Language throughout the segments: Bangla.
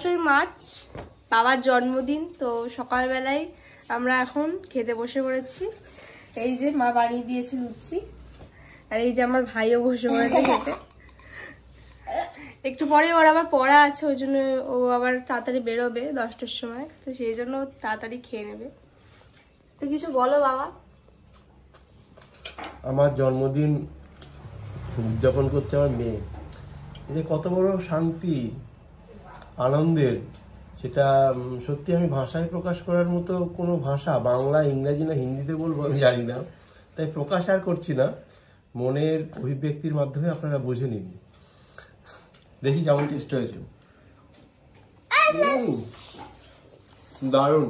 10ই মার্চ বাবার জন্মদিন। তো সকালবেলায় আমরা এখন খেতে বসে পড়েছি। এই যে মা বানিয়ে দিয়েছে লুচি, আর এই যে আমার ভাইও বসে পড়েছে খেতে। একটু পরে ওর আবার পড়া আছে, ওই জন্য ও আবার তাড়াতাড়ি বেরোবে 10টার সময়, তো সেই জন্য তাড়াতাড়ি খেয়ে নেবে। তো কিছু বলো বাবা। আমার জন্মদিন উদযাপন করছে আমার মেয়ে, এই যে কত বড় শান্তি আনন্দের, সেটা সত্যি আমি ভাষায় প্রকাশ করার মতো কোনো ভাষা, বাংলা ইংরাজি না হিন্দিতে বলবো আমি জানি না, তাই প্রকাশ আর করছি না, মনের অভিব্যক্তির মাধ্যমে আপনারা বুঝে নিন। দেখি কেমন টেস্ট হয়েছে। দারুণ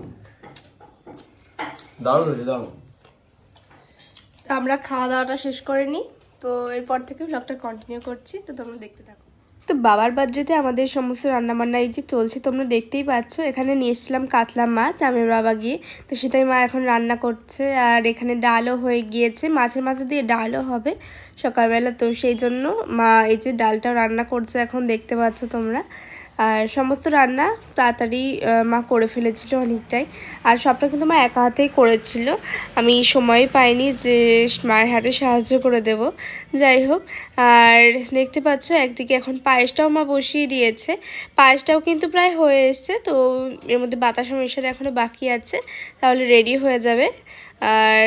দারুণ হয়েছে, দারুণ। আমরা খাওয়া দাওয়াটা শেষ করে নিই, তো এরপর থেকে ব্লগটা কন্টিনিউ করছি, তো তোমরা দেখতে থাকো। তো বাবার বার্থডেতে আমাদের সমস্ত রান্নাবান্না এই যে চলছে, তোমরা দেখতেই পাচ্ছ। এখানে নিয়ে এসেছিলাম কাতলা মাছ আমি বাবা গিয়ে, তো সেটাই মা এখন রান্না করছে। আর এখানে ডালও হয়ে গিয়েছে, মাছের মাথা দিয়ে ডালও হবে সকালবেলা, তো সেই জন্য মা এই যে ডালটাও রান্না করছে এখন, দেখতে পাচ্ছ তোমরা। আর সমস্ত রান্না তাড়াতাড়ি মা করে ফেলেছিল অনেকটাই, আর সবটা কিন্তু মা একা হাতেই করেছিল, আমি সময় পাইনি যে মায়ের হাতে সাহায্য করে দেব। যাই হোক, আর দেখতে পাচ্ছ একদিকে এখন পায়েসটাও মা বসিয়ে দিয়েছে, পায়েসটাও কিন্তু প্রায় হয়ে এসছে, তো এর মধ্যে বাতাসা মেশানো এখনও বাকি আছে, তাহলে রেডি হয়ে যাবে আর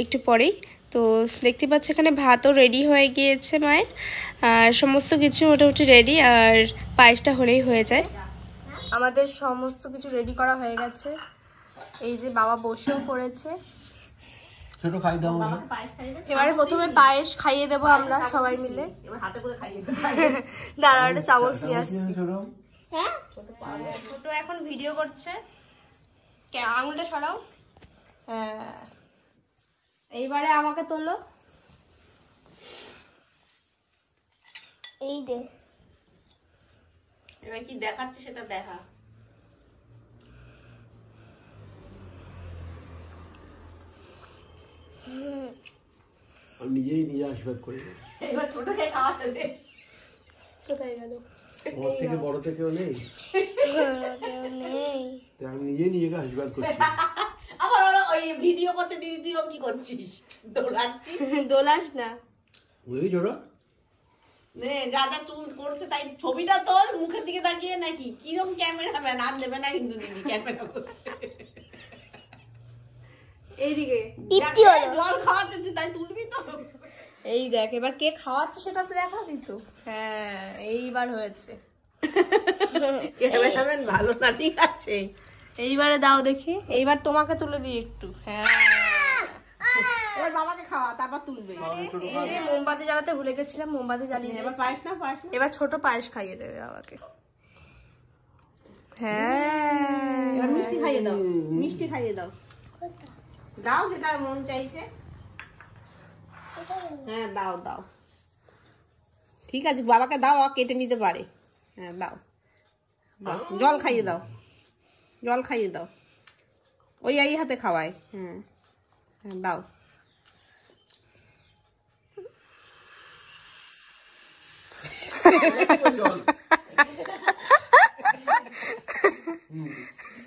একটু পরেই। তো দেখতে পাচ্ছ এখানে ভাতও রেডি হয়ে গিয়েছে মায়ের, আর সমস্ত কিছু মোটামুটি রেডি, আর পায়েসটা হলেই হয়ে যায়। আমাদের সমস্ত কিছু রেডি করা হয়ে গেছে, এই যে বাবা বসেও পড়েছে। ছোট খাই দাও, এবারে প্রথমে পায়েস খাইয়ে দেবো আমরা সবাই মিলে। দাঁড়াও, একটা চামচ নিয়ে আসছি। ছোট এখন ভিডিও করছে, আঙুলটা সরাও। হ্যাঁ, এইবারে আমাকে তোলো। এই দে, এবার কি দেখাচ্ছে সেটা দেখা। আমি নিজেই নিজে আশীর্বাদ করি। এবার ছোটকে খাওয়াতে দে। কোথায় গেল? ওর থেকে বড় তো কেউ নেই, নেই। আমি নিজেই নিজেকে আশীর্বাদ করছি। আবার ওই ভিডিও করতে দিদি, তুইও কি করছিস? দোলাচ্ছিস? দোলাস না, ওই ছোট নে যা যা চুল করছে তাই ছবিটা তোল, মুখের দিকে তাকিয়ে নাকি কিরম ক্যামেরাম্যান, আর দেবে না কিন্তু দিদি ক্যামেরা করতে। এইদিকে জল খাওয়াতে তুই তাই তুলবি তো। এই দেখ, এবার কে খাওয়াচ্ছে সেটা তো দেখাবি তো। হ্যাঁ, এইবার হয়েছে। ক্যামেরাম্যান ভালো না, ঠিক আছে। এইবারে দাও দেখি, এইবার তোমাকে তুলে দিই একটু। হ্যাঁ, এবার বাবাকে খাওয়া, তারপর তুলবে। এই মোমবাতি জ্বালাতে ভুলে গেছিলাম, মোমবাতি জ্বালিয়ে এবার পায়েস না, পায়েস না। এবার ছোট পায়েস খাইয়ে দেবে বাবাকে। হ্যাঁ, এবার মিষ্টি খাইয়ে দাও, মিষ্টি খাইয়ে দাও, দাও যেটা মন চাইছে। হ্যাঁ দাও দাও, ঠিক আছে, বাবাকে দাও, কেটে নিতে পারে। হ্যাঁ দাও, দাও জল খাইয়ে দাও, জল খাইয়ে দাও, ওই এই হাতে খাওয়ায়। হ্যাঁ হ্যাঁ দাও।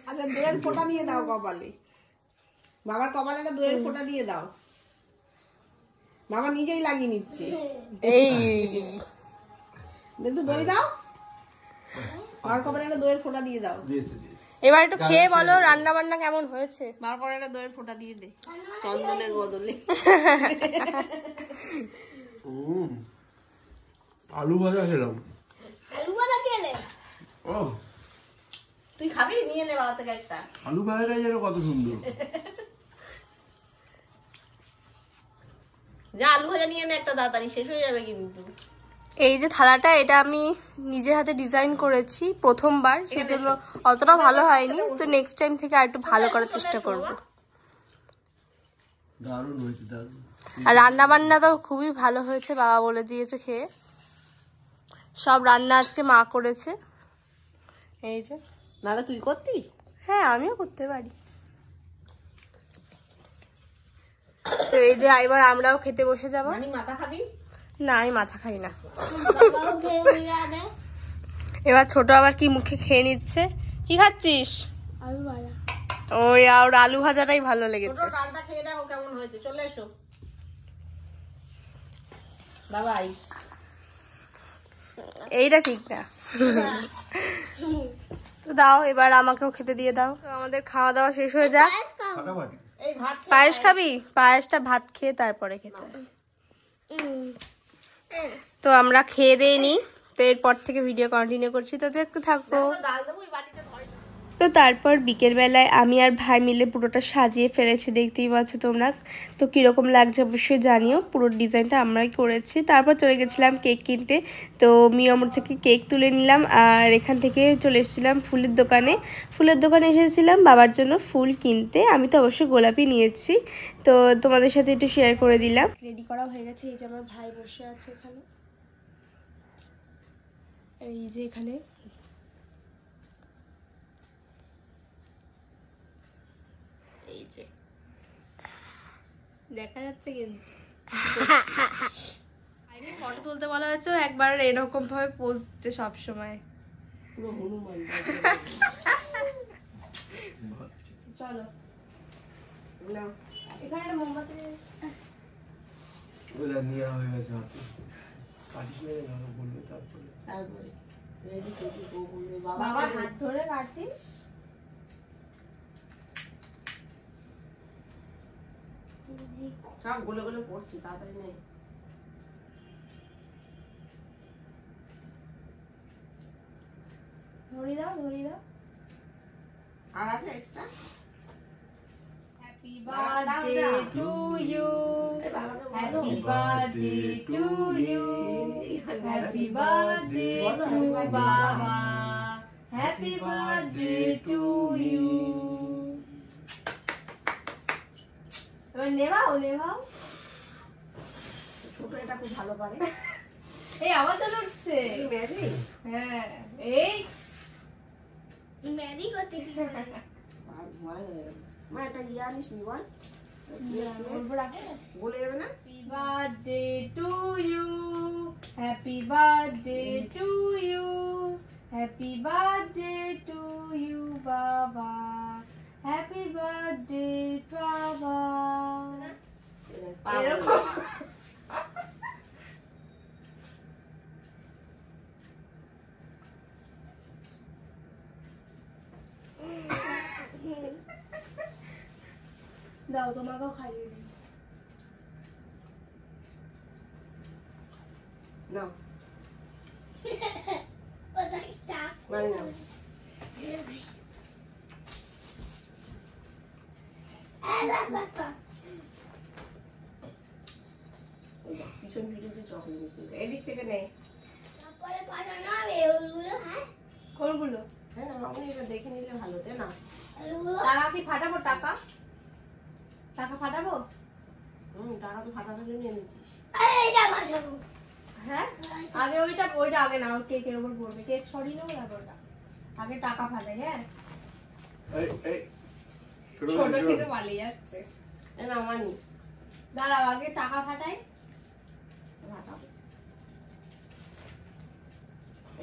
আচ্ছা, দইয়ের ফোঁটা দিয়ে দাও কপালে, বাবার কপালে একটা দইয়ের ফোঁটা দিয়ে দাও। বাবা নিজেই লাগিয়ে নিচ্ছে। এই একটু দই দাও, বাবার কপালে একটা দইয়ের ফোঁটা দিয়ে দাও। এবার একটু খেয়ে বলো রান্না বান্না কেমন হয়েছে। বাবার কপালে একটা দইয়ের ফোঁটা দিয়ে দে, চন্দনের বদলে। আলু ভাজা খেলাম। আলু ভাজা খেলে ও, তুই খাবি? নিয়ে নে বাবা থেকে একটা। আলু ভাজাটা যেন কত সুন্দর। যা আলু ভাজা নিয়ে নে একটা, তাড়াতাড়ি শেষ হয়ে যাবে কিন্তু। এই যে থালাটা, এটা আমি নিজের হাতে ডিজাইন করেছি প্রথমবার, সেজন্য অতটা ভালো হয়নি, তো নেক্সট টাইম থেকে আর একটু ভালো করার চেষ্টা করব। দারুণ হয়েছে, দারুণ। আর রান্না বান্না তো খুবই ভালো হয়েছে, বাবা বলে দিয়েছে খেয়ে। সব রান্না আজকে মা করেছে। এই যে, নাহলে তুই করতি? হ্যাঁ, আমিও করতে পারি। তো এই যে এবার আমরাও খেতে বসে যাব। মাথা খাবি? না, আমি মাথা খাই না। এবার ছোট আবার কি মুখে খেয়ে নিচ্ছে। কি খাচ্ছিস? আলু ভাজা। ওই আর আলু ভাজাটাই ভালো লেগেছে। ছোট ডালটা খেয়ে দেখো কেমন হয়েছে। চলে এসো বাবাই। এইটা ঠিক না। তো দাও, এবার আমাকেও খেতে দিয়ে দাও। তো আমাদের খাওয়া দাওয়া শেষ হয়ে যাক। ফাটাফাটি। এই ভাত পায়েস খাবি? পায়েসটা ভাত খেয়ে তারপরে খেতে হয়। তো আমরা খেয়ে দিয়ে নিই, তো এরপর থেকে ভিডিও কন্টিনিউ করছি, তো দেখতে থাকো। ডাল দেবো এই বাটিতে ধরে। তো তারপর বিকেলবেলায় আমি আর ভাই মিলে পুরোটা সাজিয়ে ফেলেছি, দেখতেই পাচ্ছ তোমরা। তো কীরকম লাগছে অবশ্যই জানিও। পুরো ডিজাইনটা আমরাই করেছি। তারপর চলে গেছিলাম কেক কিনতে। তো মিয়ামোর থেকে কেক তুলে নিলাম, আর এখান থেকে চলে এসেছিলাম ফুলের দোকানে। ফুলের দোকানে এসেছিলাম বাবার জন্য ফুল কিনতে। আমি তো অবশ্যই গোলাপি নিয়েছি, তো তোমাদের সাথে একটু শেয়ার করে দিলাম। রেডি করা হয়ে গেছে। এই যে আমার ভাই বসে আছে এখানে, এই যে এখানে এই যে দেখা যাচ্ছে কিন্তু ফটো তুলতে বলা হয়েছে, একবার এরকম ভাবে পোজ দিতে সবসময়। পুরো হনুমান। চলো না এখানে মোমবাতি ওটা নেওয়া হয়ে গেছে হাতে। কাটিস না ভালো বলবে তারপরে। তারপরে রেডি করে বউ বলবে বাবা বাবার হাত ধরে কাটিস। সব গলে গলে পড়ছে, তাড়াতাড়ি নেই। ধরি দাও, ধরি দাও। আর আছে extra? Happy birthday to you, happy birthday to you, happy birthday to বাবা, হ্যাপি বার্থডে টু ইউ। এবার নেভাও, নেভাও। ছোট এটা খুব ভালো পারে। এই আওয়াজ উঠছে। ম্যাজিক। হ্যাঁ, এই ম্যারি করতে কি করে? মা এটা ইয়ে আনিস নি বল, বলে যাবে না? Happy birthday to you, happy birthday to you, happy birthday to you বাবা, হ্যাপি বার্থডে বাবা। এরকম দাও, তোমাকেও খাইয়ে দিই। না ওটাই টাক। মানে না পিছন ভিডিওতে চকলেট নিচ্ছে, এদিক থেকে নেই। তারপরে পাঠানো হবে ওগুলো। হ্যাঁ, কোনগুলো? হ্যাঁ না মামুনি এটা দেখে নিলে ভালো, তাই না? ওগুলো টাকা কি ফাটাবো? টাকা টাকা ফাটাবো? টাকা তো ফাটানোর জন্য এনেছিস। এইটা বাঁচাবো। হ্যাঁ, আগে ওইটা ওইটা আগে নাও, কেকের উপর পড়বে। কেক সরিয়ে নেবো, তারপর ওটা আগে টাকা ফাটাই। হ্যাঁ, এই এই ছোট থেকে পালিয়ে যাচ্ছে। এ না মানি দাঁড়াও, আগে টাকা ফাটাই। ফাটাবো।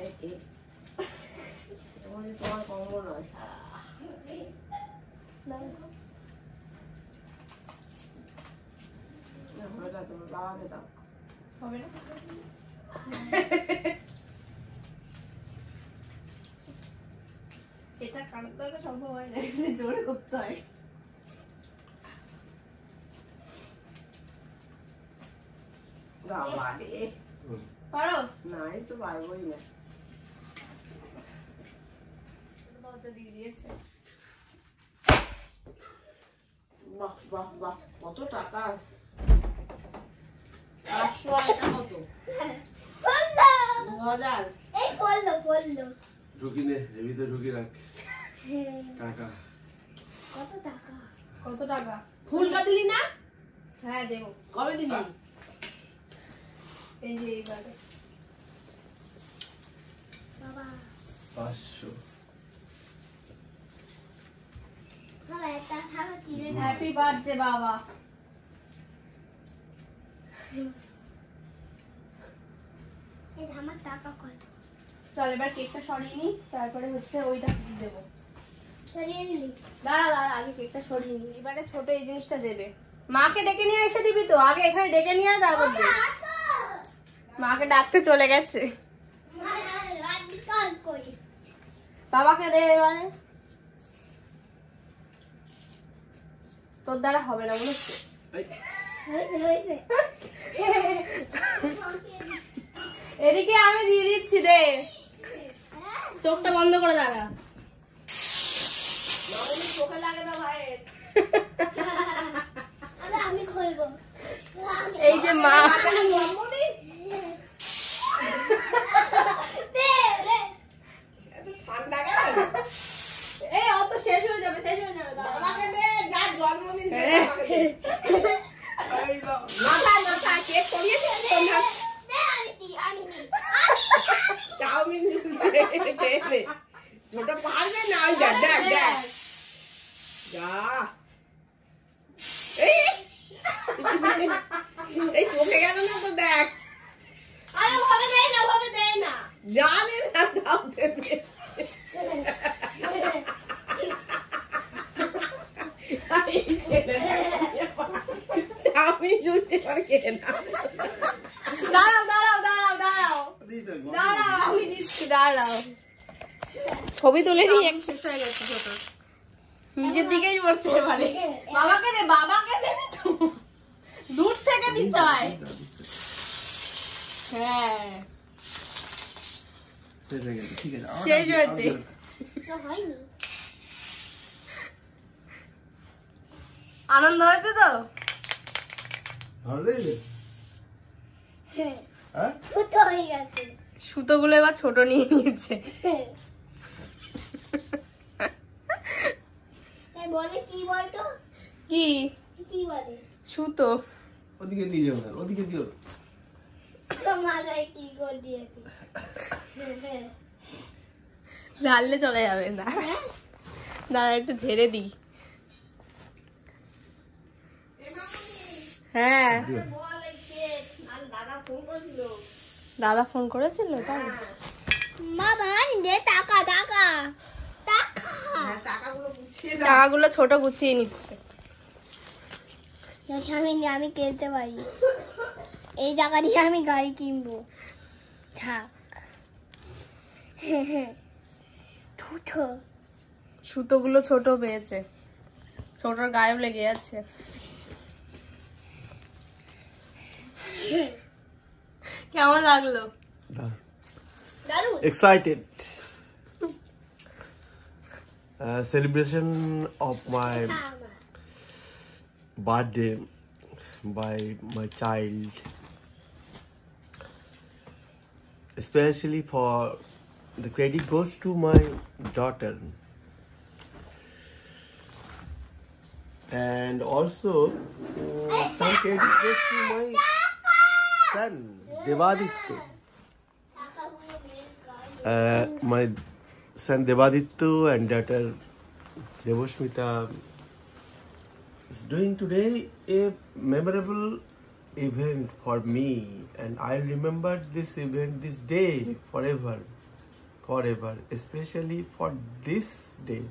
এই এই তোমার কম্বল নয়। না হবে না, তোমার বাবাকে দাও। হবে না? এটা কারোর দ্বারা সম্ভব হয় না, এটা জোরে করতে হয়। বাবা রে, পারো? না এই তো পারবোই না। দরজা দিয়ে দিয়েছে। বাহ বাহ বাহ, কত টাকা! 500 আর এটা কত? পড়লো। 2000। এই পড়লো, পড়লো। ঢুকি নে, এর ভিতরে ঢুকি রাখ হ্যাঁ, টাকা। কত টাকা? কত টাকা? ফুলটা দিলি না? হ্যাঁ দেবো। কবে দিবি? এই যে এইবারে বাবা, 500। বাবা একটা থাকা কিনে দাও। হ্যাপি বার্থডে বাবা। এই আমার টাকা কত? চল এবার কেকটা সরিয়ে নি, তারপরে হচ্ছে ওইটা দেবো। সরিয়ে নিলি? দাঁড়া দাঁড়া, আগে কেকটা সরিয়ে নি, এবারে ছোট এই জিনিসটা দেবে। মাকে ডেকে নিয়ে এসে দিবি তো, আগে এখানে ডেকে নিয়ে আয়, তারপর দে। মাকে ডাকতে চলে গেছে। বাবাকে দে এবারে। তোর দ্বারা হবে না মনে হচ্ছে। এদিকে আমি দিয়ে দিচ্ছি, দে। চোখটা বন্ধ করে দাঁড়া। চোখে লাগে না ভাইয়ের। আমি খুলবো। এই যে মা, ঠান্ডা গেছে, এই অত শেষ হয়ে যাবে, শেষ হয়ে যাবে। বাবাকে দে, যার জন্মদিন সে বাবাকে দে। মাথা মাথা কেক করিয়েছে তোমরা। চাউমিন খেয়েছে, ছোট পারবে না। ওই দেখ দেখ দেখ, যা এই চোখে গেল না তো, দেখ। আরে ভাবে দেয় না, ভাবে দেয় না। জানে না, দাও দেবে। চাউমিন জুটছে খেয়ে না। দাঁড়াও দাঁড়াও দাঁড়াও দাঁড়াও দাঁড়াও, আমি দিচ্ছি, দাঁড়াও। ছবি তুলে নিয়ে শেষ হয়ে গেছে। ছোট নিজের দিকেই পড়ছে এবারে। বাবাকে দে, বাবাকে দেবে তো, দূর থেকে দিতে হয়। হ্যাঁ শেষ হয়েছে। আনন্দ হয়েছে তো? সুতোগুলো এবার ছোট নিয়ে নিয়েছে। বলে কি বলতো? কি কি বলে? সুতো। ওদিকে নিয়ে যাও না, ওদিকে দিও। মাথায় কি করে দিয়েছে? ঝাড়লে চলে যাবে না, দাঁড়া একটু ঝেড়ে দিই। হ্যাঁ দাদা ফোন করেছিল তাই? বাবা দে টাকা টাকা টাকা। টাকাগুলো ছোট গুছিয়ে নিচ্ছে। আমি কিনতে পারি, এই টাকা দিয়ে আমি গাড়ি কিনবো। থাক। সুতোগুলো ছোট পেয়েছে, ছোটর গায়েব লেগে যাচ্ছে। কেমন লাগলো? দারুন। Excited. Celebration of my birthday by my child, especially for the credit goes to my daughter, and also some credit goes to my son Devaditya. My son Devaditya and daughter Devoshmita is doing today a memorable event for me, and I'll remember this event, this day forever, especially for this day,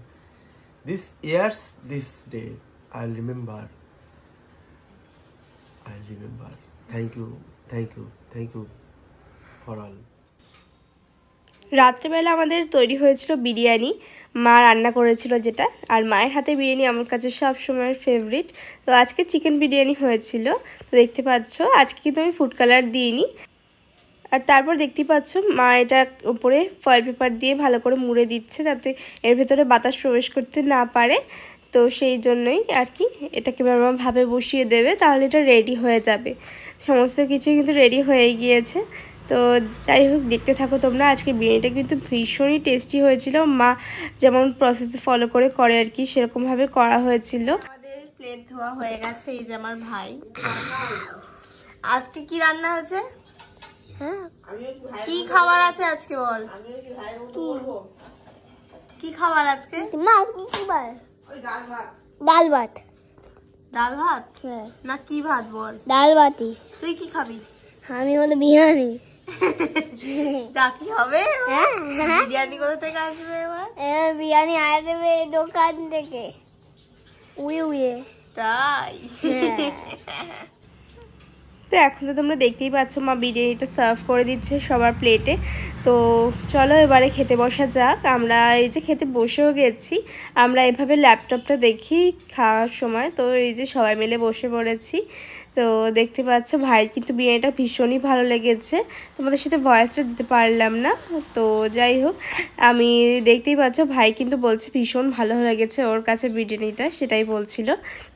this year's this day. I'll remember. Thank you for all. রাত্রেবেলা আমাদের তৈরি হয়েছিল বিরিয়ানি, মা রান্না করেছিল যেটা, আর মায়ের হাতে বিরিয়ানি আমার কাছে সব সময়ের ফেভারিট। তো আজকে চিকেন বিরিয়ানি হয়েছিল, তো দেখতে পাচ্ছ আজকে কিন্তু আমি ফুড কালার দিইনি। আর তারপর দেখতে পাচ্ছ মা এটা উপরে ফয়েল পেপার দিয়ে ভালো করে মুড়ে দিচ্ছে, যাতে এর ভেতরে বাতাস প্রবেশ করতে না পারে। তো সেই জন্যই আর কি এটাকে মা ভাবে বসিয়ে দেবে, তাহলে এটা রেডি হয়ে যাবে। সমস্ত কিছু কিন্তু রেডি হয়ে গিয়েছে। তো যাই হোক, দেখতে থাকো তোমরা। আজকে বিরিয়ানিটা কিন্তু ভীষণই টেস্টি হয়েছিল, মা যেমন প্রসেস ফলো করে আর কি সেরকমভাবে করা হয়েছিল। আমাদের প্লেট ধোয়া হয়ে গেছে, এই যে আমার ভাই। আজকে কি রান্না হয়েছে? হ্যাঁ কি খাবার আছে আজকে বল? কি খাবার আজকে? মা কি বার? ডাল ভাত। ডাল ভাত না কি ভাত বল? ডাল ভাতই। তুই কি খাবি? আমি হলো বিরিয়ানি। তা কি হবে? হ্যাঁ বিরিয়ানি কোথা থেকে আসবে এবার? এবার বিরিয়ানি আয়া দেবে দোকান থেকে উয়ে উয়ে। তাই? হ্যাঁ। তো এখন তো তোমরা দেখতেই পাচ্ছ মা বিরিয়ানিটা সার্ভ করে দিচ্ছে সবার প্লেটে। তো চলো এবারে খেতে বসা যাক। আমরা এই যে খেতে বসেও গেছি। আমরা এভাবে ল্যাপটপটা দেখি খাওয়ার সময়। তো এই যে সবাই মিলে বসে পড়েছি। তো দেখতে পাচ্ছ ভাইয়ের কিন্তু বিরিয়ানিটা ভীষণই ভালো লেগেছে। তোমাদের সাথে ভয়েসটা দিতে পারলাম না। তো যাই হোক, আমি দেখতেই পাচ্ছ ভাই কিন্তু বলছে ভীষণ ভালো লেগেছে ওর কাছে বিরিয়ানিটা, সেটাই বলছিল।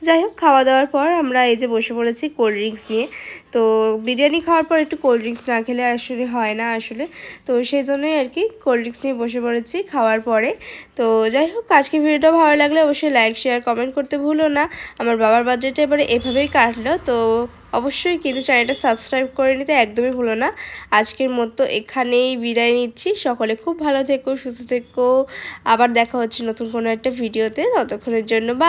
যাই হোক, খাওয়া দাওয়ার পর আমরা এই যে বসে পড়েছি কোল্ড ড্রিঙ্কস নিয়ে। তো বিরিয়ানি খাওয়ার পর একটু কোল্ড ড্রিঙ্কস না খেলে আসলে হয় না আসলে। তো সেই জন্যই আর কি কোল্ড ড্রিঙ্কস নিয়ে বসে পড়েছি খাওয়ার পরে। তো যাই হোক, আজকে ভিডিওটা ভালো লাগলে অবশ্যই লাইক শেয়ার কমেন্ট করতে ভুলো না। আমার বাবার বার্থডেটা এবারে এভাবেই কাটলো। তো অবশ্যই কিন্তু চ্যানেলটা সাবস্ক্রাইব করে নিতে একদমই ভুলো না। আজকের মতো এখানেই বিদায় নিচ্ছি। সকলে খুব ভালো থেকো, সুস্থ থেকো। আবার দেখা হচ্ছে নতুন কোনো একটা ভিডিওতে। ততক্ষণের জন্য বা